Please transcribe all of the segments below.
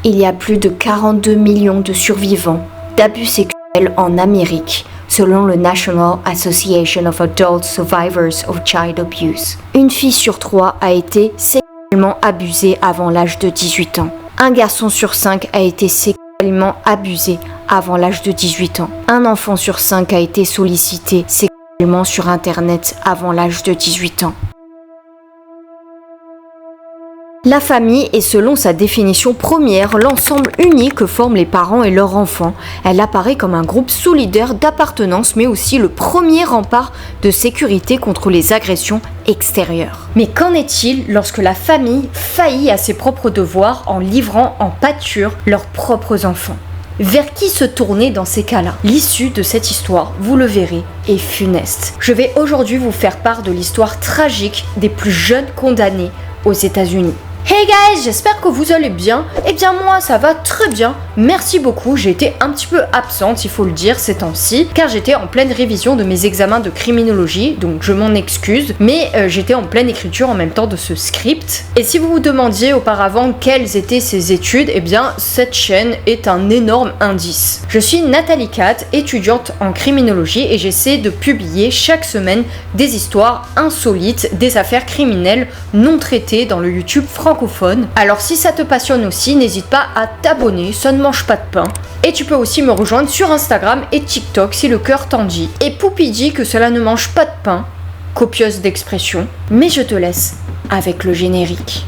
Il y a plus de 42 millions de survivants d'abus sexuels en Amérique, selon le National Association of Adult Survivors of Child Abuse. Une fille sur 3 a été sexuellement abusée avant l'âge de 18 ans. Un garçon sur 5 a été sexuellement abusé avant l'âge de 18 ans. Un enfant sur 5 a été sollicité sexuellement sur Internet avant l'âge de 18 ans. La famille est, selon sa définition première, l'ensemble uni que forment les parents et leurs enfants. Elle apparaît comme un groupe solidaire d'appartenance, mais aussi le premier rempart de sécurité contre les agressions extérieures. Mais qu'en est-il lorsque la famille faillit à ses propres devoirs en livrant en pâture leurs propres enfants ? Vers qui se tourner dans ces cas-là ? L'issue de cette histoire, vous le verrez, est funeste. Je vais aujourd'hui vous faire part de l'histoire tragique des plus jeunes condamnés aux États-Unis. Hey guys, j'espère que vous allez bien. Eh bien moi ça va très bien, merci beaucoup. J'ai été un petit peu absente, il faut le dire, ces temps-ci, car j'étais en pleine révision de mes examens de criminologie, donc je m'en excuse, mais j'étais en pleine écriture en même temps de ce script. Et si vous vous demandiez auparavant quelles étaient ces études, eh bien cette chaîne est un énorme indice. Je suis Nathalie Cat, étudiante en criminologie, et j'essaie de publier chaque semaine des histoires insolites, des affaires criminelles non traitées dans le YouTube francophone. Alors si ça te passionne aussi, n'hésite pas à t'abonner, ça ne mange pas de pain. Et tu peux aussi me rejoindre sur Instagram et TikTok si le cœur t'en dit. Et Poupy dit que cela ne mange pas de pain, copieuse d'expression. Mais je te laisse avec le générique.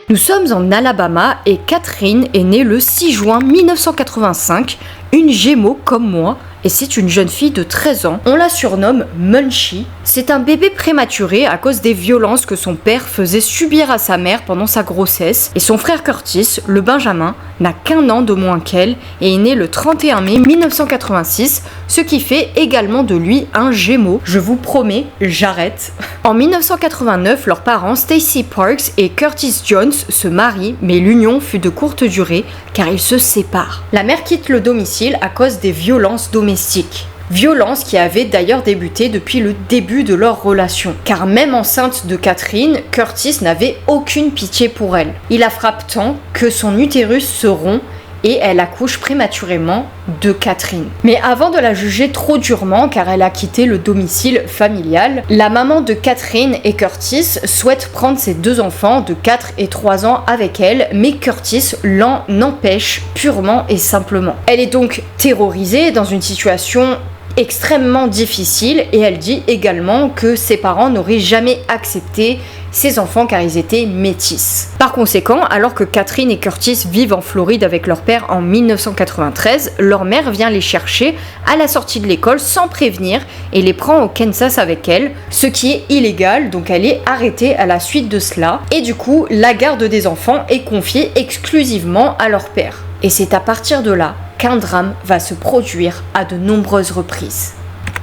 Nous sommes en Alabama et Catherine est née le 6 juin 1985, une Gémeaux comme moi, et c'est une jeune fille de 13 ans. On la surnomme Munchie. C'est un bébé prématuré à cause des violences que son père faisait subir à sa mère pendant sa grossesse, et son frère Curtis, le Benjamin, n'a qu'1 an de moins qu'elle et est né le 31 mai 1986, ce qui fait également de lui un Gémeaux. Je vous promets, j'arrête. En 1989, leurs parents Stacy Parks et Curtis Jones se marient, mais l'union fut de courte durée car ils se séparent. La mère quitte le domicile à cause des violences domestiques. Violences qui avaient d'ailleurs débuté depuis le début de leur relation. Car même enceinte de Catherine, Curtis n'avait aucune pitié pour elle. Il la frappe tant que son utérus se rompt et elle accouche prématurément de Catherine. Mais avant de la juger trop durement car elle a quitté le domicile familial, la maman de Catherine et Curtis souhaite prendre ses 2 enfants de 4 et 3 ans avec elle, mais Curtis l'en empêche purement et simplement. Elle est donc terrorisée dans une situation extrêmement difficile et elle dit également que ses parents n'auraient jamais accepté ses enfants car ils étaient métis. Par conséquent, alors que Catherine et Curtis vivent en Floride avec leur père en 1993, leur mère vient les chercher à la sortie de l'école sans prévenir et les prend au Kansas avec elle, ce qui est illégal, donc elle est arrêtée à la suite de cela. Et du coup, la garde des enfants est confiée exclusivement à leur père. Et c'est à partir de là qu'un drame va se produire à de nombreuses reprises.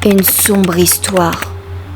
Une sombre histoire.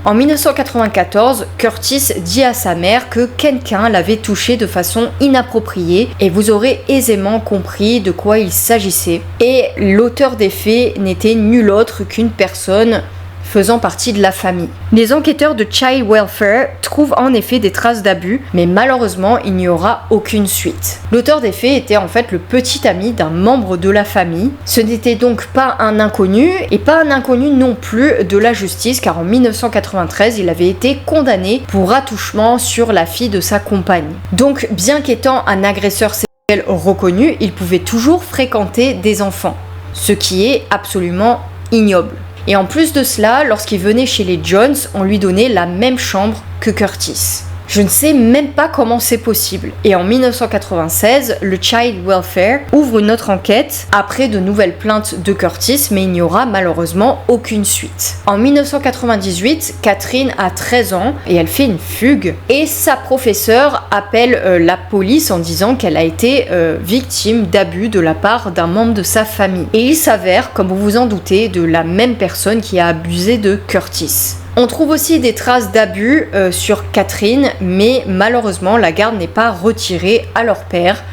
En 1994, Curtis dit à sa mère que quelqu'un l'avait touché de façon inappropriée et vous aurez aisément compris de quoi il s'agissait. Et l'auteur des faits n'était nul autre qu'une personne faisant partie de la famille. Les enquêteurs de Child Welfare trouvent en effet des traces d'abus, mais malheureusement il n'y aura aucune suite. L'auteur des faits était en fait le petit ami d'un membre de la famille. Ce n'était donc pas un inconnu, et pas un inconnu non plus de la justice, car en 1993 il avait été condamné pour attouchement sur la fille de sa compagne. Donc bien qu'étant un agresseur sexuel reconnu, il pouvait toujours fréquenter des enfants, ce qui est absolument ignoble. Et en plus de cela, lorsqu'il venait chez les Jones, on lui donnait la même chambre que Curtis. Je ne sais même pas comment c'est possible. Et en 1996, le Child Welfare ouvre une autre enquête après de nouvelles plaintes de Curtis, mais il n'y aura malheureusement aucune suite. En 1998, Catherine a 13 ans et elle fait une fugue. Et sa professeure appelle la police en disant qu'elle a été victime d'abus de la part d'un membre de sa famille. Et il s'avère, comme vous vous en doutez, de la même personne qui a abusé de Curtis. On trouve aussi des traces d'abus sur Catherine, mais malheureusement la garde n'est pas retirée à leur père.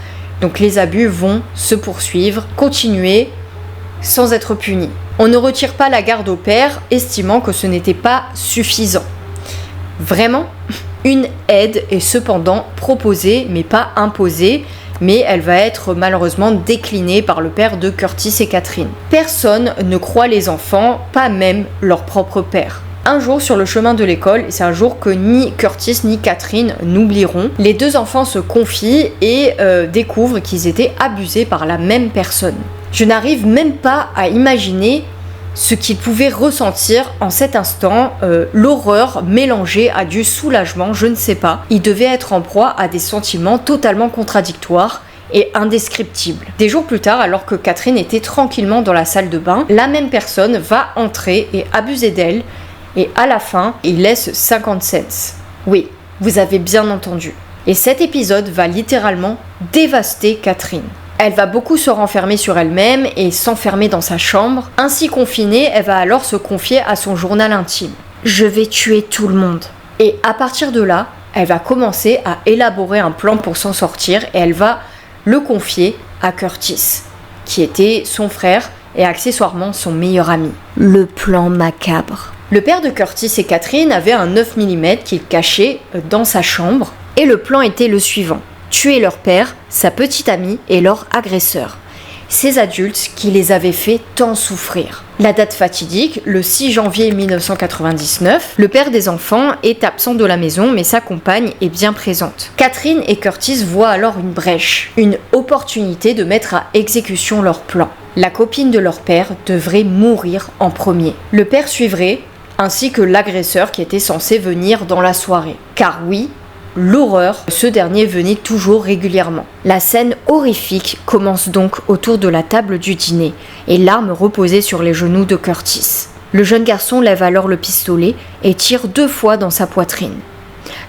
Donc les abus vont se poursuivre, continuer, sans être punis. On ne retire pas la garde au père, estimant que ce n'était pas suffisant. Vraiment, une aide est cependant proposée, mais pas imposée, mais elle va être malheureusement déclinée par le père de Curtis et Catherine. Personne ne croit les enfants, pas même leur propre père. Un jour sur le chemin de l'école, et c'est un jour que ni Curtis ni Catherine n'oublieront, les deux enfants se confient et découvrent qu'ils étaient abusés par la même personne. Je n'arrive même pas à imaginer ce qu'ils pouvaient ressentir en cet instant, l'horreur mélangée à du soulagement, je ne sais pas. Ils devaient être en proie à des sentiments totalement contradictoires et indescriptible. Des jours plus tard, alors que Catherine était tranquillement dans la salle de bain, la même personne va entrer et abuser d'elle. Et à la fin, il laisse 50 cents. Oui, vous avez bien entendu. Et cet épisode va littéralement dévaster Catherine. Elle va beaucoup se renfermer sur elle-même et s'enfermer dans sa chambre. Ainsi confinée, elle va alors se confier à son journal intime. Je vais tuer tout le monde. Et à partir de là, elle va commencer à élaborer un plan pour s'en sortir et elle va le confier à Curtis, qui était son frère et accessoirement son meilleur ami. Le plan macabre. Le père de Curtis et Catherine avait un 9 mm qu'il cachait dans sa chambre et le plan était le suivant. Tuer leur père, sa petite amie et leur agresseur. Ces adultes qui les avaient fait tant souffrir. La date fatidique, le 6 janvier 1999, le père des enfants est absent de la maison mais sa compagne est bien présente. Catherine et Curtis voient alors une brèche, une opportunité de mettre à exécution leur plan. La copine de leur père devrait mourir en premier. Le père suivrait, ainsi que l'agresseur qui était censé venir dans la soirée. Car oui, l'horreur, ce dernier venait toujours régulièrement. La scène horrifique commence donc autour de la table du dîner et l'arme reposait sur les genoux de Curtis. Le jeune garçon lève alors le pistolet et tire 2 fois dans sa poitrine.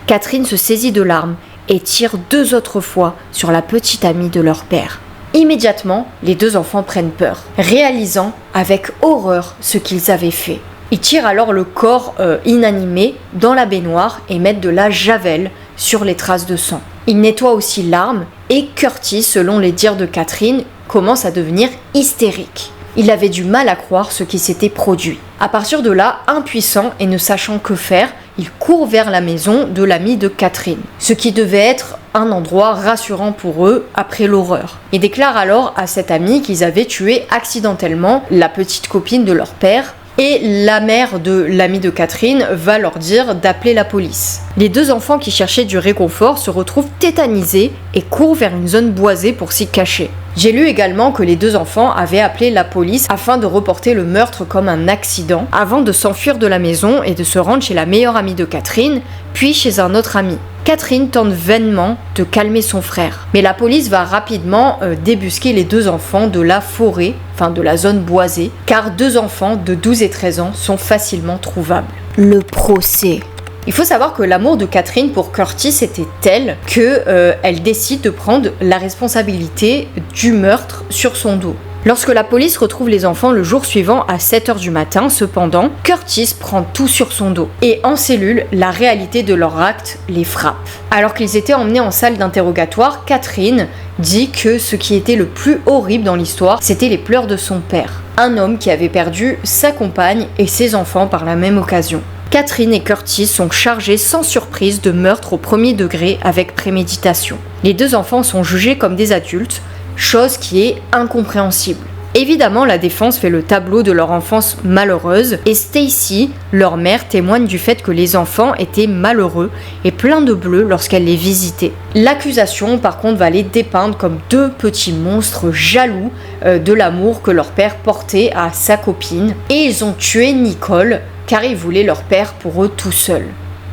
Catherine se saisit de l'arme et tire 2 autres fois sur la petite amie de leur père. Immédiatement, les 2 enfants prennent peur, réalisant avec horreur ce qu'ils avaient fait. Ils tirent alors le corps inanimé dans la baignoire et mettent de la javel sur les traces de sang. Ils nettoient aussi l'arme et Curtis, selon les dires de Catherine, commence à devenir hystérique. Il avait du mal à croire ce qui s'était produit. À partir de là, impuissant et ne sachant que faire, il court vers la maison de l'ami de Catherine, ce qui devait être un endroit rassurant pour eux après l'horreur. Ils déclarent alors à cet ami qu'ils avaient tué accidentellement la petite copine de leur père. Et la mère de l'ami de Catherine va leur dire d'appeler la police. Les 2 enfants qui cherchaient du réconfort se retrouvent tétanisés et courent vers une zone boisée pour s'y cacher. J'ai lu également que les 2 enfants avaient appelé la police afin de reporter le meurtre comme un accident, avant de s'enfuir de la maison et de se rendre chez la meilleure amie de Catherine, puis chez un autre ami. Catherine tente vainement de calmer son frère, mais la police va rapidement débusquer les 2 enfants de la forêt, enfin de la zone boisée, car 2 enfants de 12 et 13 ans sont facilement trouvables. Le procès. Il faut savoir que l'amour de Catherine pour Curtis était tel qu'elle décide de prendre la responsabilité du meurtre sur son dos. Lorsque la police retrouve les enfants le jour suivant à 7h du matin, cependant, Curtis prend tout sur son dos. Et en cellule, la réalité de leur acte les frappe. Alors qu'ils étaient emmenés en salle d'interrogatoire, Catherine dit que ce qui était le plus horrible dans l'histoire, c'était les pleurs de son père. Un homme qui avait perdu sa compagne et ses enfants par la même occasion. Catherine et Curtis sont chargés sans surprise de meurtre au premier degré avec préméditation. Les 2 enfants sont jugés comme des adultes, chose qui est incompréhensible. Évidemment, la défense fait le tableau de leur enfance malheureuse et Stacy, leur mère, témoigne du fait que les enfants étaient malheureux et pleins de bleu lorsqu'elle les visitait. L'accusation, par contre, va les dépeindre comme 2 petits monstres jaloux de l'amour que leur père portait à sa copine et ils ont tué Nicole car ils voulaient leur père pour eux tout seuls.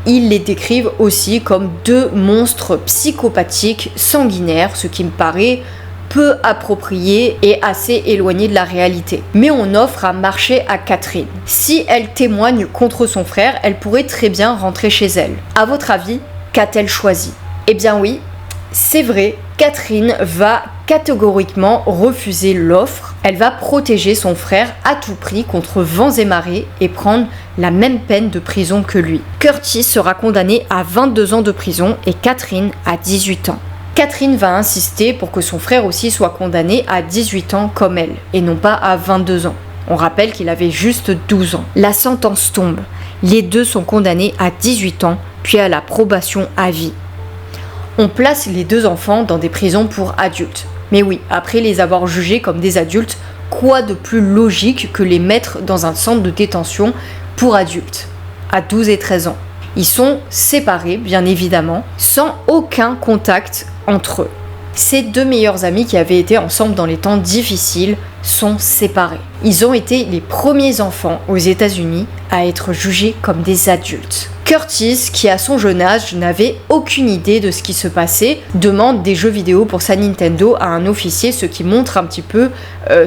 ils les décrivent aussi comme deux monstres psychopathiques sanguinaires, ce qui me paraît peu approprié et assez éloigné de la réalité. Mais on offre un marché à Catherine. Si elle témoigne contre son frère, elle pourrait très bien rentrer chez elle. À votre avis, qu'a-t-elle choisi? Eh bien oui, c'est vrai, Catherine va catégoriquement refuser l'offre. Elle va protéger son frère à tout prix contre vents et marées et prendre la même peine de prison que lui. Curtis sera condamné à 22 ans de prison et Catherine à 18 ans. Catherine va insister pour que son frère aussi soit condamné à 18 ans comme elle, et non pas à 22 ans. On rappelle qu'il avait juste 12 ans. La sentence tombe. Les deux sont condamnés à 18 ans, puis à la probation à vie. On place les deux enfants dans des prisons pour adultes. Mais oui, après les avoir jugés comme des adultes, quoi de plus logique que les mettre dans un centre de détention pour adultes, à 12 et 13 ans. Ils sont séparés, bien évidemment, sans aucun contact entre eux. Ces deux meilleurs amis qui avaient été ensemble dans les temps difficiles sont séparés. Ils ont été les premiers enfants aux États-Unis à être jugés comme des adultes. Curtis, qui à son jeune âge n'avait aucune idée de ce qui se passait, demande des jeux vidéo pour sa Nintendo à un officier, ce qui montre un petit peu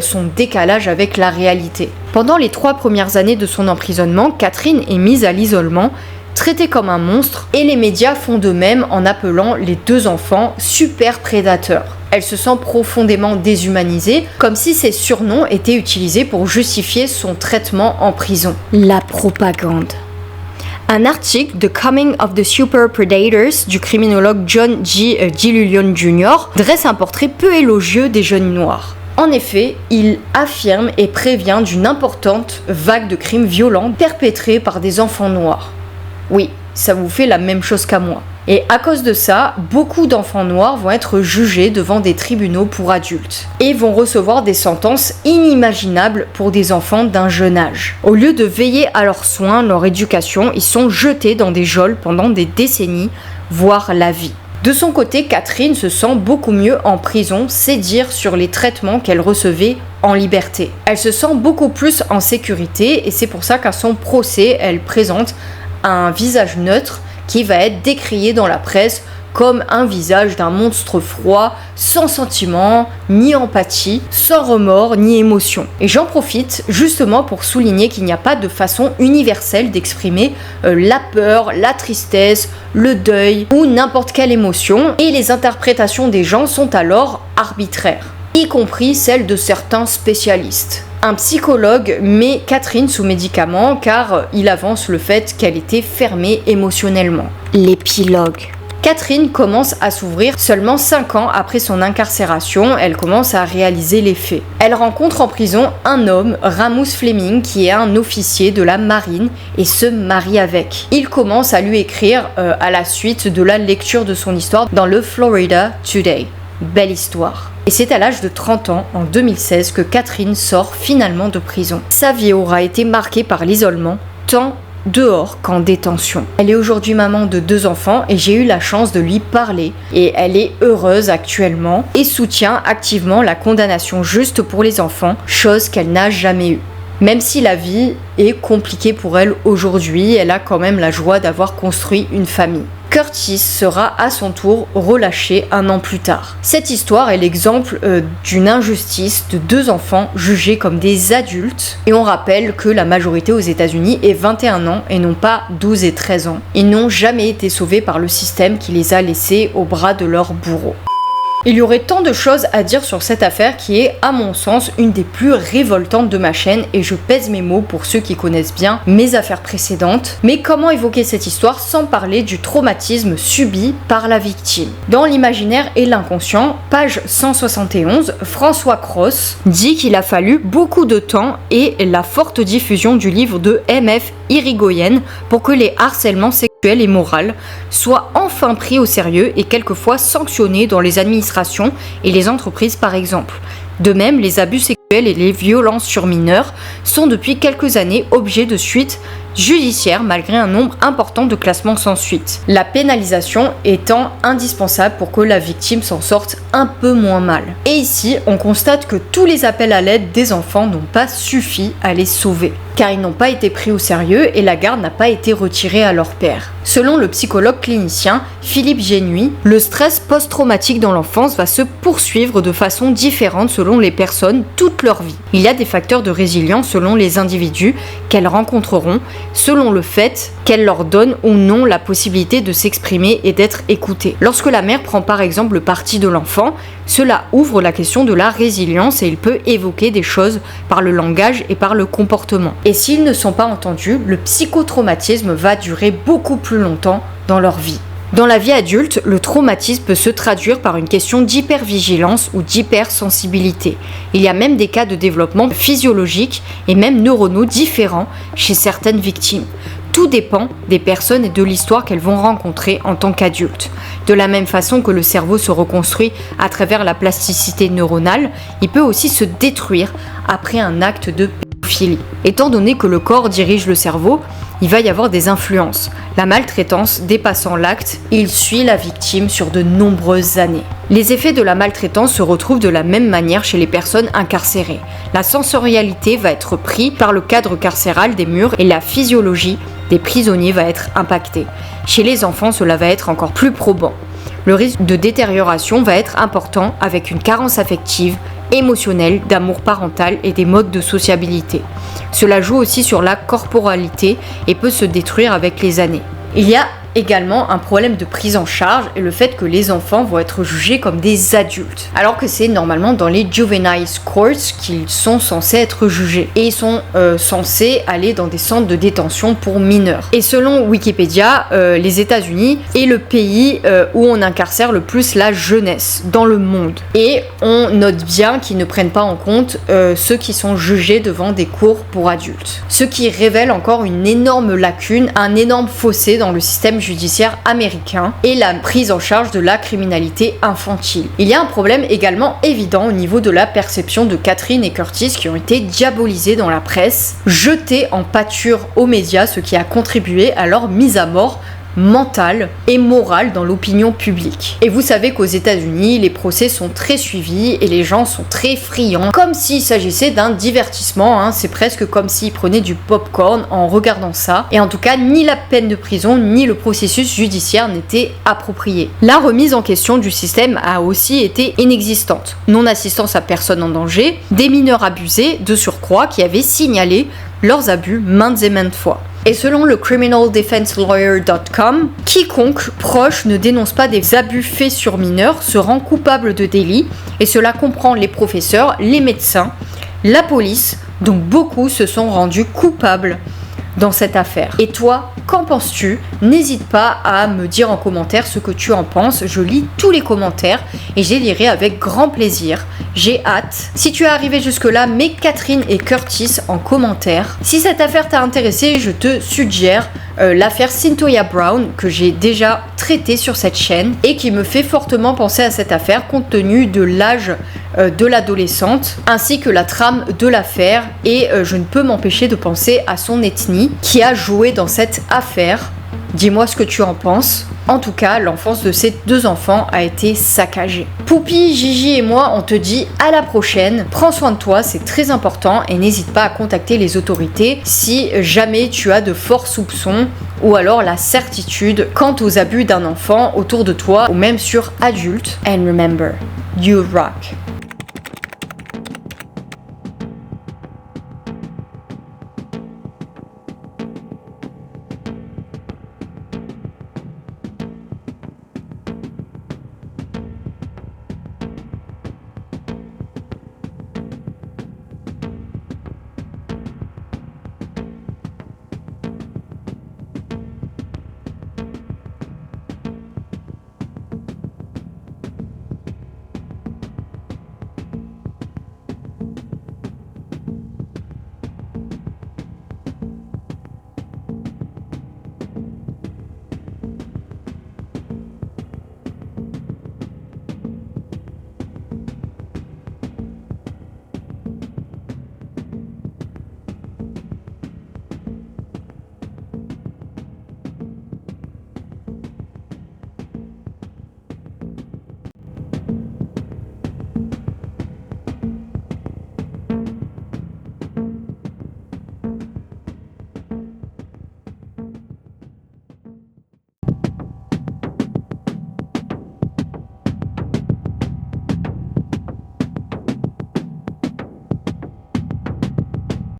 son décalage avec la réalité. Pendant les 3 premières années de son emprisonnement, Catherine est mise à l'isolement, traitée comme un monstre, et les médias font de même en appelant les deux enfants super prédateurs. Elle se sent profondément déshumanisée, comme si ces surnoms étaient utilisés pour justifier son traitement en prison. La propagande. Un article de Coming of the Super Predators du criminologue John G. DiLullion Jr. dresse un portrait peu élogieux des jeunes noirs. En effet, il affirme et prévient d'une importante vague de crimes violents perpétrés par des enfants noirs. Oui, ça vous fait la même chose qu'à moi. Et à cause de ça, beaucoup d'enfants noirs vont être jugés devant des tribunaux pour adultes et vont recevoir des sentences inimaginables pour des enfants d'un jeune âge. Au lieu de veiller à leurs soins, leur éducation, ils sont jetés dans des geôles pendant des décennies, voire la vie. De son côté, Catherine se sent beaucoup mieux en prison, c'est dire sur les traitements qu'elle recevait en liberté. Elle se sent beaucoup plus en sécurité et c'est pour ça qu'à son procès, elle présente un visage neutre qui va être décrié dans la presse comme un visage d'un monstre froid, sans sentiment, ni empathie, sans remords, ni émotion. Et j'en profite justement pour souligner qu'il n'y a pas de façon universelle d'exprimer la peur, la tristesse, le deuil ou n'importe quelle émotion, et les interprétations des gens sont alors arbitraires, y compris celles de certains spécialistes. Un psychologue met Catherine sous médicaments car il avance le fait qu'elle était fermée émotionnellement. L'épilogue. Catherine commence à s'ouvrir seulement 5 ans après son incarcération, elle commence à réaliser les faits. Elle rencontre en prison un homme, Ramus Fleming, qui est un officier de la marine et se marie avec. Il commence à lui écrire à la suite de la lecture de son histoire dans le Florida Today. Belle histoire. Et c'est à l'âge de 30 ans, en 2016, que Catherine sort finalement de prison. Sa vie aura été marquée par l'isolement, tant dehors qu'en détention. Elle est aujourd'hui maman de 2 enfants et j'ai eu la chance de lui parler. Et elle est heureuse actuellement et soutient activement la condamnation juste pour les enfants, chose qu'elle n'a jamais eue. Même si la vie est compliquée pour elle aujourd'hui, elle a quand même la joie d'avoir construit une famille. Curtis sera à son tour relâché 1 an plus tard. Cette histoire est l'exemple d'une injustice de 2 enfants jugés comme des adultes. Et on rappelle que la majorité aux États-Unis est 21 ans et non pas 12 et 13 ans. Ils n'ont jamais été sauvés par le système qui les a laissés au bras de leurs bourreaux. Il y aurait tant de choses à dire sur cette affaire qui est, à mon sens, une des plus révoltantes de ma chaîne et je pèse mes mots pour ceux qui connaissent bien mes affaires précédentes. Mais comment évoquer cette histoire sans parler du traumatisme subi par la victime? Dans l'imaginaire et l'inconscient, page 171, François Cross dit qu'il a fallu beaucoup de temps et la forte diffusion du livre de M.F. Irigoyen pour que les harcèlements sexuels et moraux soient enfin pris au sérieux et quelquefois sanctionnés dans les administrations et les entreprises par exemple. De même, les abus sexuels et les violences sur mineurs sont depuis quelques années objets de suites judiciaire malgré un nombre important de classements sans suite. La pénalisation étant indispensable pour que la victime s'en sorte un peu moins mal. Et ici, on constate que tous les appels à l'aide des enfants n'ont pas suffi à les sauver, car ils n'ont pas été pris au sérieux et la garde n'a pas été retirée à leur père. Selon le psychologue clinicien Philippe Génuy, le stress post-traumatique dans l'enfance va se poursuivre de façon différente selon les personnes toute leur vie. Il y a des facteurs de résilience selon les individus qu'elles rencontreront, selon le fait qu'elles leur donnent ou non la possibilité de s'exprimer et d'être écoutées. Lorsque la mère prend par exemple le parti de l'enfant, cela ouvre la question de la résilience et il peut évoquer des choses par le langage et par le comportement. Et s'ils ne sont pas entendus, le psychotraumatisme va durer beaucoup plus longtemps dans leur vie. Dans la vie adulte, le traumatisme peut se traduire par une question d'hypervigilance ou d'hypersensibilité. Il y a même des cas de développement physiologique et même neuronaux différents chez certaines victimes. Tout dépend des personnes et de l'histoire qu'elles vont rencontrer en tant qu'adultes. De la même façon que le cerveau se reconstruit à travers la plasticité neuronale, il peut aussi se détruire après un acte de pédophilie. Étant donné que le corps dirige le cerveau, il va y avoir des influences. La maltraitance dépassant l'acte, il suit la victime sur de nombreuses années. Les effets de la maltraitance se retrouvent de la même manière chez les personnes incarcérées. La sensorialité va être prise par le cadre carcéral des murs et la physiologie des prisonniers va être impactée. Chez les enfants, cela va être encore plus probant. Le risque de détérioration va être important avec une carence affective, émotionnelle, d'amour parental et des modes de sociabilité. Cela joue aussi sur la corporalité et peut se détruire avec les années. Il y a également un problème de prise en charge et le fait que les enfants vont être jugés comme des adultes, alors que c'est normalement dans les juvenile courts qu'ils sont censés être jugés et ils sont censés aller dans des centres de détention pour mineurs. Et selon Wikipédia, les États-Unis est le pays où on incarcère le plus la jeunesse dans le monde. Et on note bien qu'ils ne prennent pas en compte ceux qui sont jugés devant des cours pour adultes. Ce qui révèle encore une énorme lacune, un énorme fossé dans le système judiciaire américain et la prise en charge de la criminalité infantile. Il y a un problème également évident au niveau de la perception de Catherine et Curtis qui ont été diabolisés dans la presse, jetés en pâture aux médias, ce qui a contribué à leur mise à mort mentale et morale dans l'opinion publique. Et vous savez qu'aux États-Unis, les procès sont très suivis et les gens sont très friands, comme s'il s'agissait d'un divertissement, hein. C'est presque comme s'ils prenaient du popcorn en regardant ça. Et en tout cas, ni la peine de prison ni le processus judiciaire n'étaient appropriés. La remise en question du système a aussi été inexistante. Non-assistance à personne en danger, des mineurs abusés de surcroît qui avaient signalé leurs abus maintes et maintes fois. Et selon le criminaldefenselawyer.com, quiconque proche ne dénonce pas des abus faits sur mineurs se rend coupable de délit, et cela comprend les professeurs, les médecins, la police, donc beaucoup se sont rendus coupables dans cette affaire. Et toi, qu'en penses-tu ? N'hésite pas à me dire en commentaire ce que tu en penses. Je lis tous les commentaires et je les lirai avec grand plaisir. J'ai hâte. Si tu es arrivé jusque-là, mets Catherine et Curtis en commentaire. Si cette affaire t'a intéressé, je te suggère l'affaire Cyntoia Brown que j'ai déjà traitée sur cette chaîne et qui me fait fortement penser à cette affaire compte tenu de l'âge de l'adolescente ainsi que la trame de l'affaire et je ne peux m'empêcher de penser à son ethnie qui a joué dans cette affaire. Dis-moi ce que tu en penses. En tout cas, l'enfance de ces deux enfants a été saccagée. Poupi, Gigi et moi, on te dit à la prochaine. Prends soin de toi, c'est très important et n'hésite pas à contacter les autorités si jamais tu as de forts soupçons ou alors la certitude quant aux abus d'un enfant autour de toi ou même sur adultes. And remember, you rock.